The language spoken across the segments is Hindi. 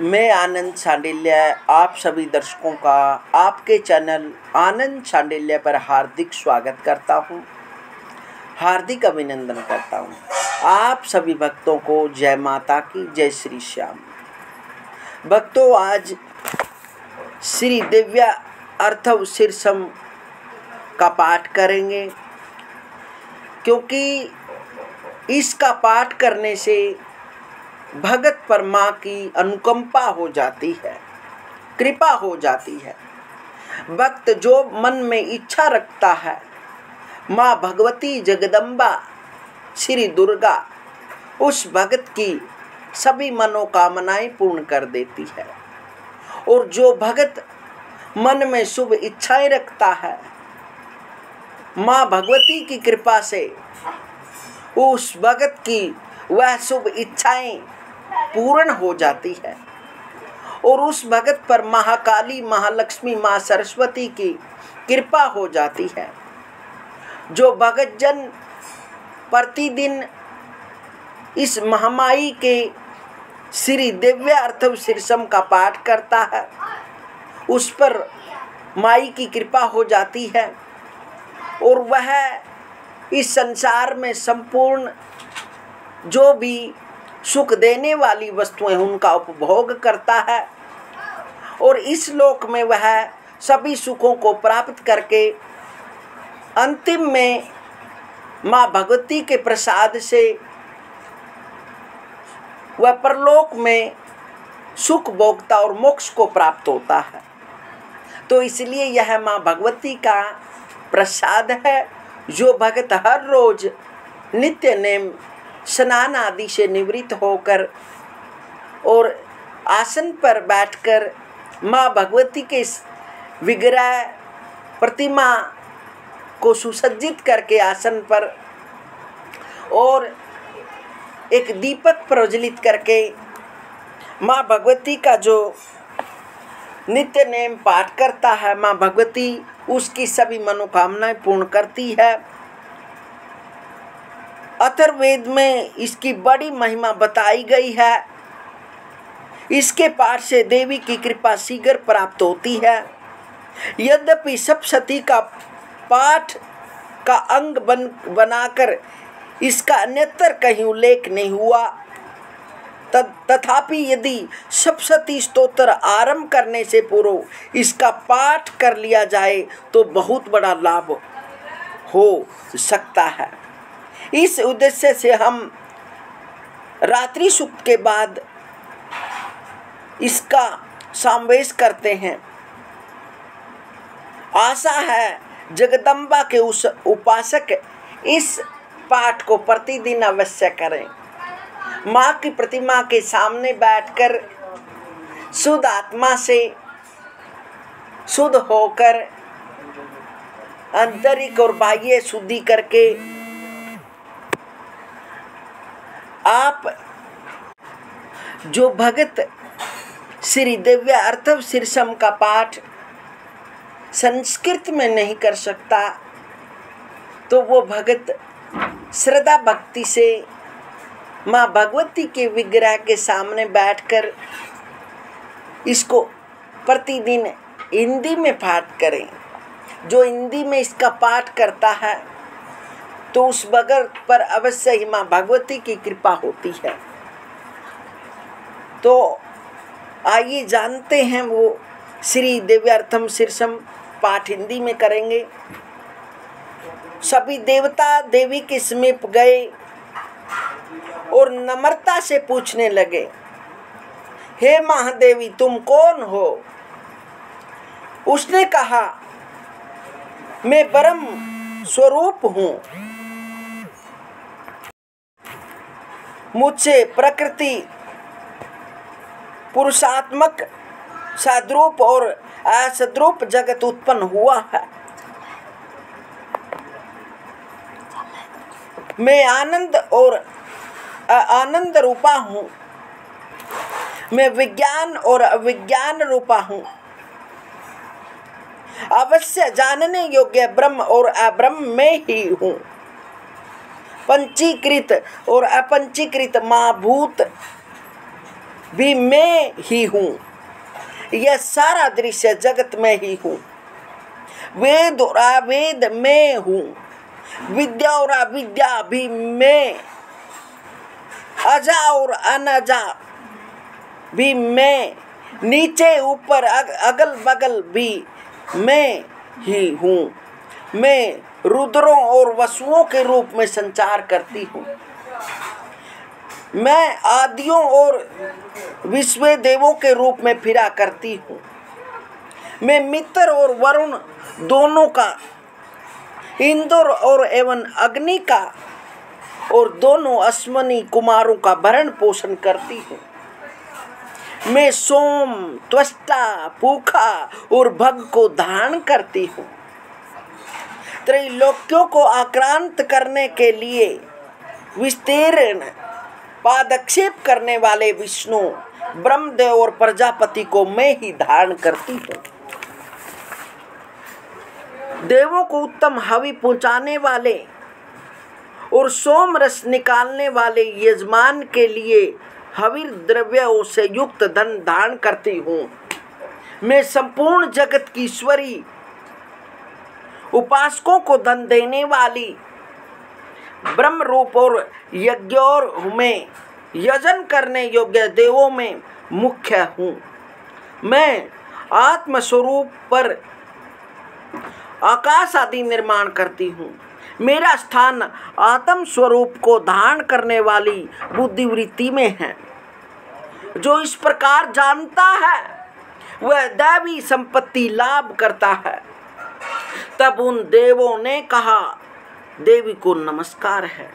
मैं आनंद सांडिल्य आप सभी दर्शकों का आपके चैनल आनंद सांडिल्य पर हार्दिक स्वागत करता हूं, हार्दिक अभिनंदन करता हूं। आप सभी भक्तों को जय माता की, जय श्री श्याम। भक्तों, आज श्री दिव्या अर्थव शीर्षम का पाठ करेंगे, क्योंकि इसका पाठ करने से भगत पर माँ की अनुकंपा हो जाती है, कृपा हो जाती है। भक्त जो मन में इच्छा रखता है, माँ भगवती जगदम्बा श्री दुर्गा उस भगत की सभी मनोकामनाएं पूर्ण कर देती है। और जो भगत मन में शुभ इच्छाएं रखता है, माँ भगवती की कृपा से उस भगत की वह शुभ इच्छाएं पूर्ण हो जाती है और उस भगत पर महाकाली, महालक्ष्मी, माँ सरस्वती की कृपा हो जाती है। जो भगत जन प्रतिदिन इस महामाई के श्री दिव्या अर्थव शीर्षम का पाठ करता है, उस पर माई की कृपा हो जाती है और वह इस संसार में संपूर्ण जो भी सुख देने वाली वस्तुएं उनका उपभोग करता है और इस लोक में वह सभी सुखों को प्राप्त करके अंतिम में माँ भगवती के प्रसाद से वह परलोक में सुख भोगता और मोक्ष को प्राप्त होता है। तो इसलिए यह माँ भगवती का प्रसाद है। जो भगत हर रोज नित्य नेम स्नान आदि से निवृत्त होकर और आसन पर बैठकर माँ भगवती के विग्रह प्रतिमा को सुसज्जित करके आसन पर और एक दीपक प्रज्वलित करके माँ भगवती का जो नित्य नेम पाठ करता है, माँ भगवती उसकी सभी मनोकामनाएं पूर्ण करती है। अथर्ववेद में इसकी बड़ी महिमा बताई गई है। इसके पाठ से देवी की कृपा शीघ्र प्राप्त होती है। यद्यपि सप्तशती का पाठ का अंग बनाकर इसका अन्यत्र कहीं उल्लेख नहीं हुआ, तथापि यदि सप्तशती स्तोत्र आरंभ करने से पूर्व इसका पाठ कर लिया जाए तो बहुत बड़ा लाभ हो सकता है। इस उद्देश्य से हम रात्रि सूक्त के बाद इसका समावेश करते हैं। आशा है जगदम्बा के उस उपासक इस पाठ को प्रतिदिन अवश्य करें। माँ की प्रतिमा के सामने बैठकर शुद्ध आत्मा से शुद्ध होकर आंतरिक और बाह्य शुद्धि करके आप जो भगत श्री दिव्या अर्थव शीर्षम का पाठ संस्कृत में नहीं कर सकता, तो वो भगत श्रद्धा भक्ति से माँ भगवती के विग्रह के सामने बैठकर इसको प्रतिदिन हिंदी में पाठ करें। जो हिंदी में इसका पाठ करता है तो उस भगत पर अवश्य ही माँ भगवती की कृपा होती है। तो आइए जानते हैं वो श्री दिव्यार्थम शीर्षम पाठ हिंदी में करेंगे। सभी देवता देवी के समीप गए और नम्रता से पूछने लगे, हे महादेवी तुम कौन हो? उसने कहा, मैं ब्रह्म स्वरूप हूँ। मुझसे प्रकृति पुरुषात्मक सद्रूप और असद्रूप जगत उत्पन्न हुआ है। मैं आनंद और आनंद रूपा हूँ। मैं विज्ञान और अविज्ञान रूपा हूँ। अवश्य जानने योग्य ब्रह्म और अब्रह्म में ही हूँ। पंचीकृत और अपंचीकृत महाभूत भी मैं ही हूँ। यह सारा दृश्य जगत में ही हूँ। वेद और अवेद मैं हूँ। विद्या और अविद्या भी मैं। अजा और अनजा भी मैं। नीचे ऊपर अगल बगल भी मैं ही हूँ। मैं रुद्रों और वसुओं के रूप में संचार करती हूँ। मैं आदियों और विश्व देवों के रूप में फिरा करती हूँ। मैं मित्र और वरुण दोनों का, इंद्र और एवं अग्नि का और दोनों अश्वनी कुमारों का भरण पोषण करती हूँ। मैं सोम, त्वष्टा, पूखा और भग को धारण करती हूँ। त्रैलोक्यों को आक्रांत करने के लिए विस्तीर्ण पादक्षेप करने वाले विष्णु, ब्रह्मदेव और प्रजापति को मैं ही धारण करती हूँ। देवों को उत्तम हवि पहुँचाने वाले और सोम रस निकालने वाले यजमान के लिए हविर द्रव्यों से युक्त धन धारण करती हूँ। मैं संपूर्ण जगत की ईश्वरी, उपासकों को धन देने वाली ब्रह्म रूप और यज्ञों में यजन करने योग्य देवों में मुख्य हूँ। मैं आत्म स्वरूप पर आकाश आदि निर्माण करती हूँ। मेरा स्थान आत्म स्वरूप को धारण करने वाली बुद्धिवृत्ति में है। जो इस प्रकार जानता है वह दैवी संपत्ति लाभ करता है। तब उन देवों ने कहा, देवी को नमस्कार है।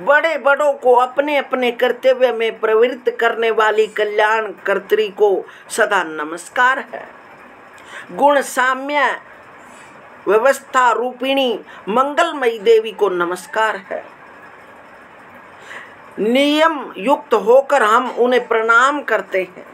बड़े बड़ों को अपने अपने कर्तव्य में प्रवृत्त करने वाली कल्याण कर्त्री को सदा नमस्कार है। गुण साम्य व्यवस्था रूपिणी मंगलमयी देवी को नमस्कार है। नियम युक्त होकर हम उन्हें प्रणाम करते हैं।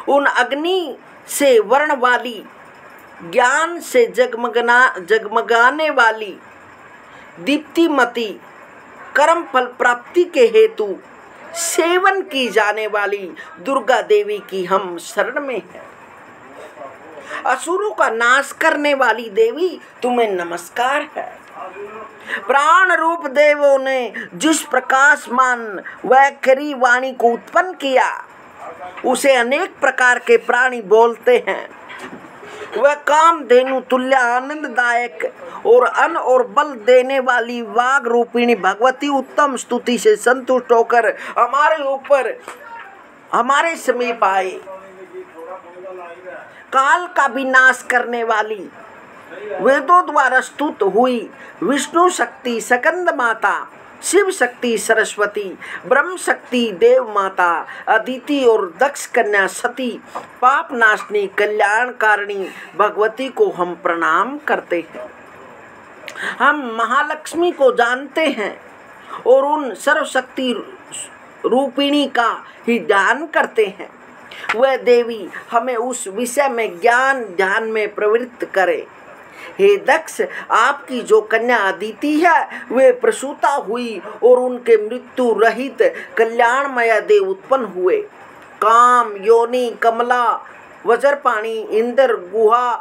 उन अग्नि से वर्ण वाली, ज्ञान से जगमगाने वाली, दीप्तिमती, कर्म फल प्राप्ति के हेतु सेवन की जाने वाली दुर्गा देवी की हम शरण में हैं। असुरों का नाश करने वाली देवी तुम्हें नमस्कार है। प्राण रूप देवों ने जिस प्रकाशमान वैखरी वाणी को उत्पन्न किया उसे अनेक प्रकार के प्राणी बोलते हैं। वह काम धेनु तुल्य आनंददायक और अन्न और बल देने वाली वाग रूपिणी भगवती उत्तम स्तुति से संतुष्ट होकर हमारे ऊपर, हमारे समीप आए। काल का विनाश करने वाली, वेदों द्वारा स्तुत हुई विष्णु शक्ति सकंद माता, शिव शक्ति सरस्वती, ब्रह्म शक्ति देव माता, अदिति और दक्ष कन्या सती, पाप नाशनी कल्याणकारिणी भगवती को हम प्रणाम करते हैं। हम महालक्ष्मी को जानते हैं और उन सर्वशक्ति रूपिणी का ही ध्यान करते हैं। वह देवी हमें उस विषय में ज्ञान ध्यान में प्रवृत्त करे। हे दक्ष, आपकी जो कन्या अदिति है वे प्रसूता हुई और उनके मृत्यु रहित कल्याणमय देव उत्पन्न हुए। काम, योनि, कमला, वज्रपाणी, इंद्र, गुहा,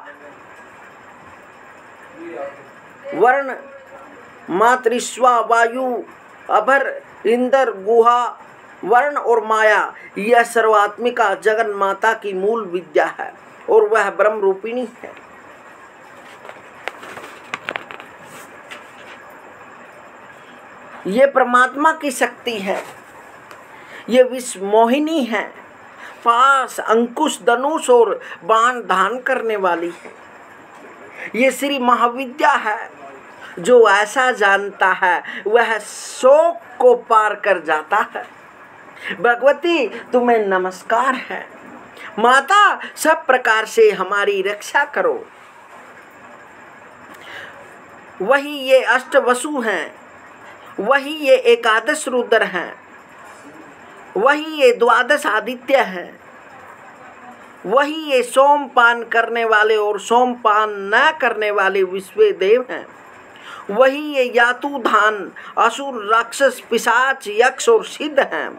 वर्ण, मातृश्वा, वायु, अभर, इंद्र, गुहा, वर्ण और माया, यह सर्वात्मिका जगन माता की मूल विद्या है और वह ब्रह्म रूपिणी है। ये परमात्मा की शक्ति है। ये विश्व मोहिनी है। पास, अंकुश, धनुष और बाण धारण करने वाली है। ये श्री महाविद्या है। जो ऐसा जानता है वह शोक को पार कर जाता है। भगवती तुम्हें नमस्कार है। माता, सब प्रकार से हमारी रक्षा करो। वही ये अष्टवसु हैं, वही ये एकादश रुद्र हैं, वही ये द्वादश आदित्य हैं, वही ये सोमपान करने वाले और सोमपान न करने वाले विश्व देव हैं, वही ये यातुधान, असुर, राक्षस, पिशाच, यक्ष और सिद्ध हैं,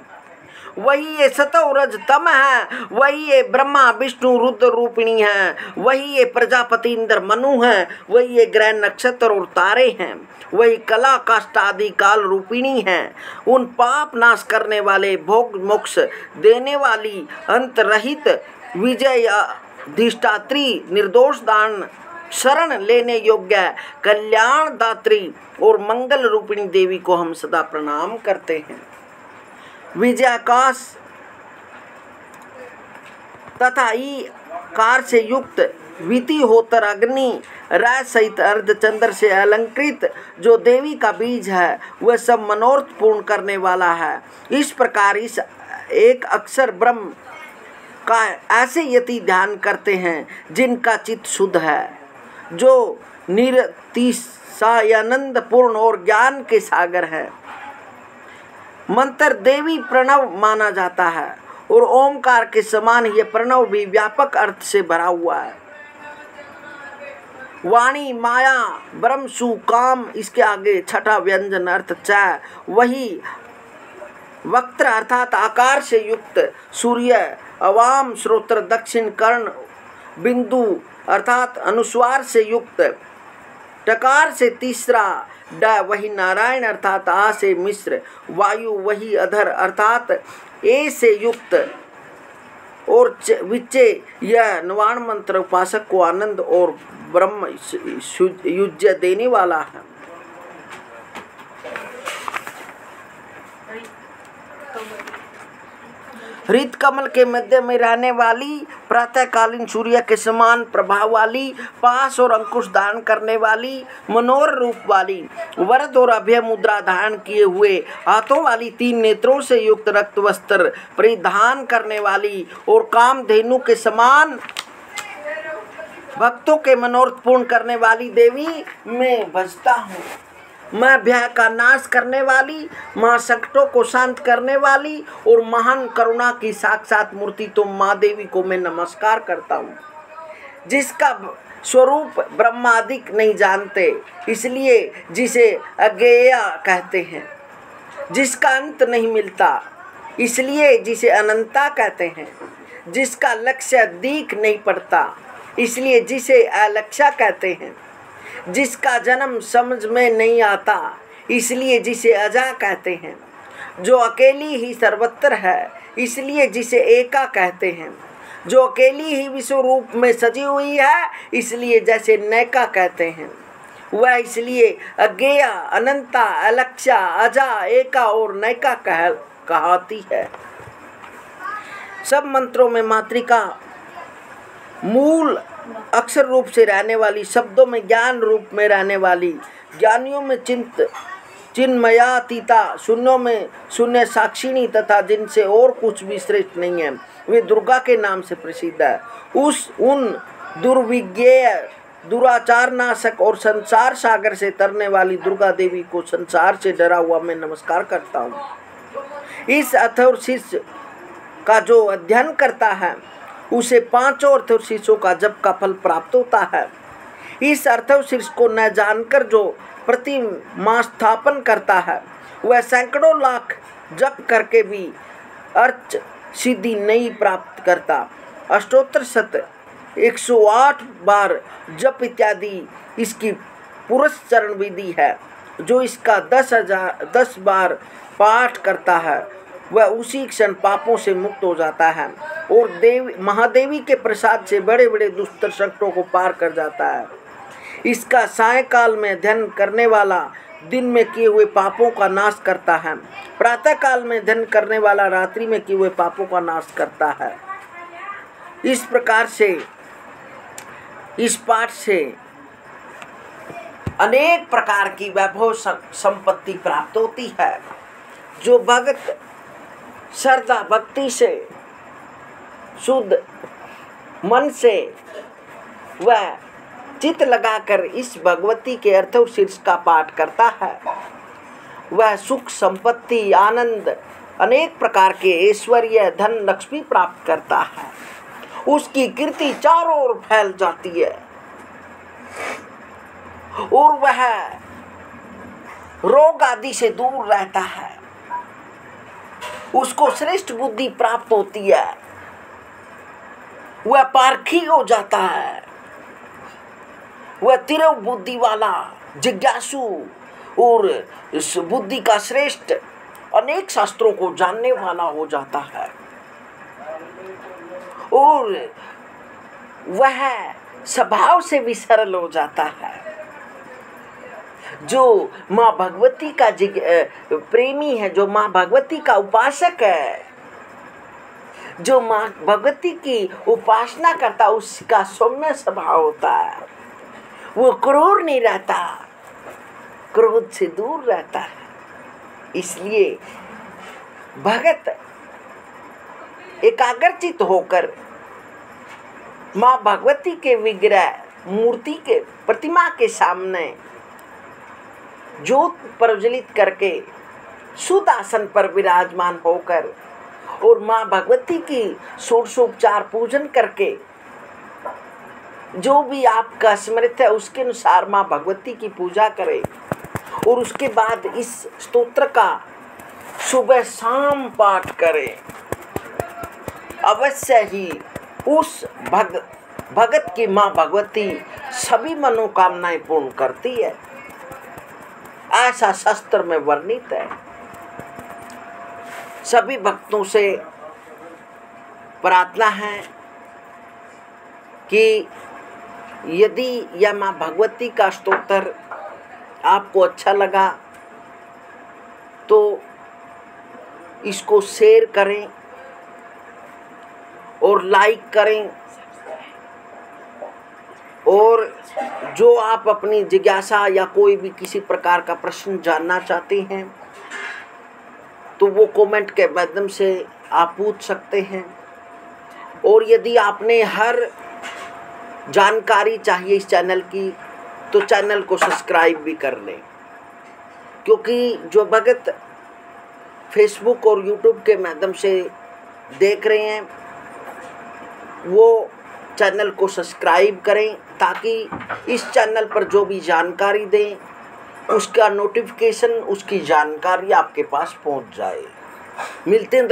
वही ये सतो रज तम है, वही ये ब्रह्मा विष्णु रुद्र रूपिणी है, वही ये प्रजापति इंद्र मनु है, वही ये ग्रह नक्षत्र और तारे हैं, वही कला काष्ठ आदि काल रूपिणी है। उन पाप नाश करने वाले, भोग मोक्ष देने वाली, अंत रहित विजय अधिष्ठात्री, निर्दोष दान, शरण लेने योग्य, कल्याण दात्री और मंगल रूपिणी देवी को हम सदा प्रणाम करते हैं। विजयाकाश तथा ई कार से युक्त विति होतर अग्नि राय सहित अर्धचंद्र से अलंकृत जो देवी का बीज है, वह सब मनोरथ पूर्ण करने वाला है। इस प्रकार इस एक अक्षर ब्रह्म का ऐसे यति ध्यान करते हैं जिनका चित्त शुद्ध है, जो निरतिशयानंद पूर्ण और ज्ञान के सागर है। मंत्र देवी प्रणव माना जाता है और ओमकार के समान यह प्रणव भी व्यापक अर्थ से भरा हुआ है। वाणी माया ब्रह्म सु काम, इसके आगे छठा व्यंजन अर्थ च, वही वक्त्र अर्थात आकार से युक्त सूर्य, अवाम श्रोत्र, दक्षिण कर्ण, बिंदु अर्थात अनुस्वार से युक्त, टकार से तीसरा ड, वही नारायण अर्थात आ से मिश्र, वायु वही अधर अर्थात ए से युक्त और विच्चे, यह नवाण मंत्र उपासक को आनंद और ब्रह्म युज्य देने वाला है। हृत कमल के मध्य में रहने वाली, प्रातःकालीन सूर्य के समान प्रभाव वाली, पास और अंकुश धारण करने वाली, मनोहर रूप वाली, वरद और अभय मुद्रा धारण किए हुए, हाथों वाली, तीन नेत्रों से युक्त, रक्त वस्त्र परिधान करने वाली और कामधेनु के समान भक्तों के मनोरथ पूर्ण करने वाली देवी मैं भजता हूँ। मैं भय का नाश करने वाली, महासंकटों को शांत करने वाली और महान करुणा की साक्षात मूर्ति तो माँ देवी को मैं नमस्कार करता हूँ, जिसका स्वरूप ब्रह्मादिक नहीं जानते, इसलिए जिसे अज्ञेय कहते हैं, जिसका अंत नहीं मिलता, इसलिए जिसे अनंता कहते हैं, जिसका लक्ष्य दीख नहीं पड़ता, इसलिए जिसे अलक्ष्य कहते हैं, जिसका जन्म समझ में नहीं आता, इसलिए जिसे अजा कहते हैं, जो अकेली ही सर्वत्र है, इसलिए जिसे एका कहते हैं, जो अकेली ही विश्व रूप में सजी हुई है, इसलिए जैसे नैका कहते हैं। वह इसलिए अज्ञेय, अनंता, अलक्ष्या, अजा, एका और नैका कहती है। सब मंत्रों में मातृका मूल अक्षर रूप से रहने वाली, शब्दों में ज्ञान रूप में रहने वाली, ज्ञानियों में चिन्मयातीता, शून्यों में शून्य साक्षिणी तथा जिनसे और कुछ भी श्रेष्ठ नहीं है, वे दुर्गा के नाम से प्रसिद्ध है। उन दुर्विज्ञेय, दुराचार नाशक और संसार सागर से तरने वाली दुर्गा देवी को संसार से डरा हुआ मैं नमस्कार करता हूँ। इस अथर्व शीर्ष का जो अध्ययन करता है, उसे पांचों अर्थव शीर्षों का जप का फल प्राप्त होता है। इस अर्थव शीर्ष को न जानकर जो प्रतिमास्थापन करता है, वह सैकड़ों लाख जप करके भी अर्थ सिद्धि नहीं प्राप्त करता। अष्टोत्तर शत 108 बार जप इत्यादि इसकी पुरस्चरण विधि है। जो इसका 10 बार पाठ करता है, वह उसी क्षण पापों से मुक्त हो जाता है और महादेवी के प्रसाद से बड़े बड़े दुष्ट संकटों को पार कर जाता है। इसका सायंकाल में अध्ययन करने वाला दिन में किए हुए पापों का नाश करता है, प्रातः काल में अध्ययन करने वाला रात्रि में किए हुए पापों का नाश करता है। इस प्रकार से इस पाठ से अनेक प्रकार की वैभव संपत्ति प्राप्त होती है। जो भक्त श्रद्धा भक्ति से शुद्ध मन से वह चित्त लगाकर इस भगवती के अर्थव शीर्ष का पाठ करता है, वह सुख संपत्ति आनंद अनेक प्रकार के ऐश्वर्य धन लक्ष्मी प्राप्त करता है। उसकी कीर्ति चारों ओर फैल जाती है और वह रोग आदि से दूर रहता है। उसको श्रेष्ठ बुद्धि प्राप्त होती है, वह पारखी हो जाता है, वह तिरव बुद्धि वाला जिज्ञासु और इस बुद्धि का श्रेष्ठ अनेक शास्त्रों को जानने वाला हो जाता है। और वह स्वभाव से भी सरल हो जाता है। जो माँ भगवती का प्रेमी है, जो माँ भगवती का उपासक है, जो माँ भगवती की उपासना करता, उसका सौम्य स्वभाव होता है। वो क्रूर नहीं रहता, क्रोध से दूर रहता है। इसलिए भगत एकाग्रचित होकर माँ भगवती के विग्रह मूर्ति के प्रतिमा के सामने ज्योत प्रज्वलित करके शुद्ध आसन पर विराजमान होकर और माँ भगवती की षोडशोपचार पूजन करके जो भी आपका स्मृत है उसके अनुसार माँ भगवती की पूजा करें और उसके बाद इस स्तोत्र का सुबह शाम पाठ करें। अवश्य ही उस भगत की माँ भगवती सभी मनोकामनाएं पूर्ण करती है, ऐसा शास्त्र में वर्णित है। सभी भक्तों से प्रार्थना है कि यदि यह माँ भगवती का स्तोत्र आपको अच्छा लगा तो इसको शेयर करें और लाइक करें, और जो आप अपनी जिज्ञासा या कोई भी किसी प्रकार का प्रश्न जानना चाहते हैं तो वो कमेंट के माध्यम से आप पूछ सकते हैं। और यदि आपने हर जानकारी चाहिए इस चैनल की तो चैनल को सब्सक्राइब भी कर लें, क्योंकि जो भगत फेसबुक और यूट्यूब के माध्यम से देख रहे हैं वो चैनल को सब्सक्राइब करें ताकि इस चैनल पर जो भी जानकारी दें उसका नोटिफिकेशन, उसकी जानकारी आपके पास पहुंच जाए। मिलते हैं।